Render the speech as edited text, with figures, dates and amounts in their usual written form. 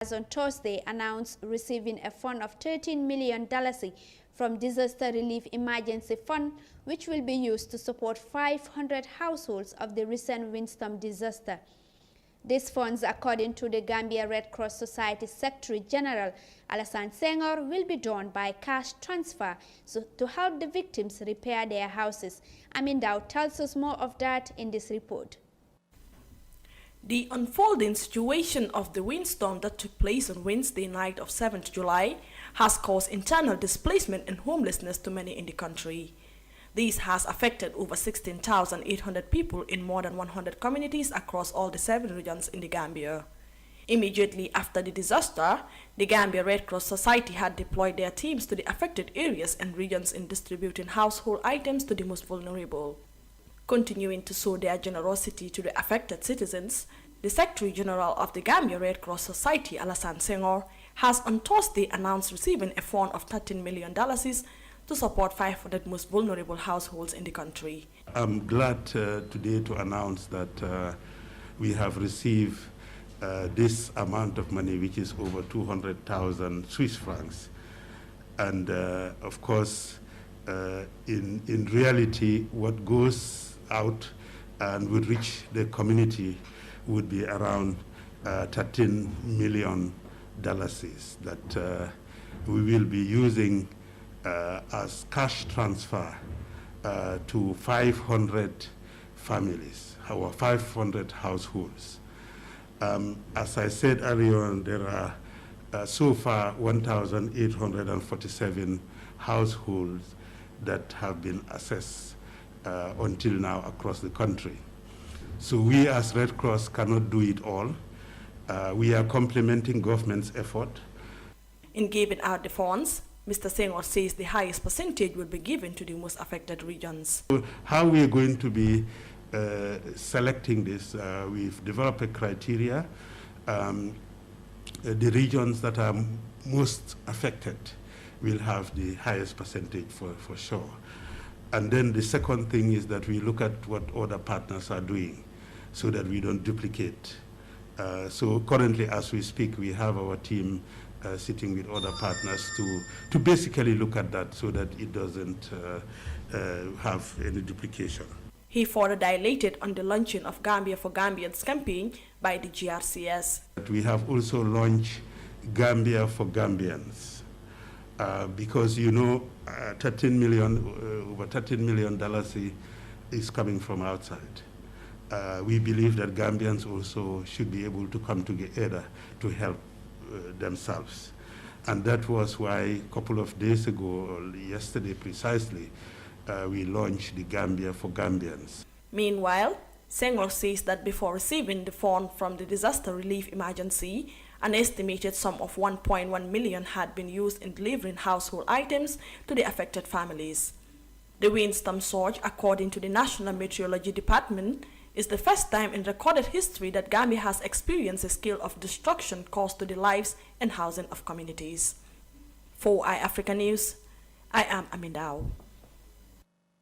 has on Thursday announced receiving a fund of $13 million from Disaster Relief Emergency Fund, which will be used to support 500 households of the recent windstorm disaster. These funds, according to the Gambia Red Cross Society Secretary General Alassane Senghor, will be done by cash transfer to help the victims repair their houses. Amin Dow tells us more of that in this report. The unfolding situation of the windstorm that took place on Wednesday night of 7th July has caused internal displacement and homelessness to many in the country. This has affected over 16,800 people in more than 100 communities across all the 7 regions in the Gambia. Immediately after the disaster, the Gambia Red Cross Society had deployed their teams to the affected areas and regions in distributing household items to the most vulnerable. Continuing to show their generosity to the affected citizens, the Secretary General of the Gambia Red Cross Society, Alassane Senghor, has on Thursday announced receiving a fund of $13 million to support 500 most vulnerable households in the country. I'm glad today to announce that we have received this amount of money, which is over 200,000 Swiss francs. And of course, in reality, what goes out and would reach the community would be around $13 million that we will be using as cash transfer to 500 families, our 500 households. As I said earlier on, there are so far 1,847 households that have been assessed until now across the country. So we as Red Cross cannot do it all. We are complementing government's effort. In giving out the funds, Mr. Senghor says the highest percentage will be given to the most affected regions. So how we are going to be selecting this, we've developed a criteria. The regions that are most affected will have the highest percentage for sure. And then the second thing is that we look at what other partners are doing so that we don't duplicate. So currently, as we speak, we have our team sitting with other partners to basically look at that so that it doesn't have any duplication. He further dilated on the launching of Gambia for Gambians campaign by the Grcs. We have also launched Gambia for Gambians. Because you know, over $13 million is coming from outside. We believe that Gambians also should be able to come together to help themselves. And that was why a couple of days ago, or yesterday precisely, we launched the Gambia for Gambians. Meanwhile, Senghor says that before receiving the fund from the Disaster Relief Emergency, an estimated sum of 1.1 million had been used in delivering household items to the affected families. The windstorm surge, according to the National Meteorology Department, is the first time in recorded history that Gambia has experienced a scale of destruction caused to the lives and housing of communities. For iAfrica News, I am Amin Dow.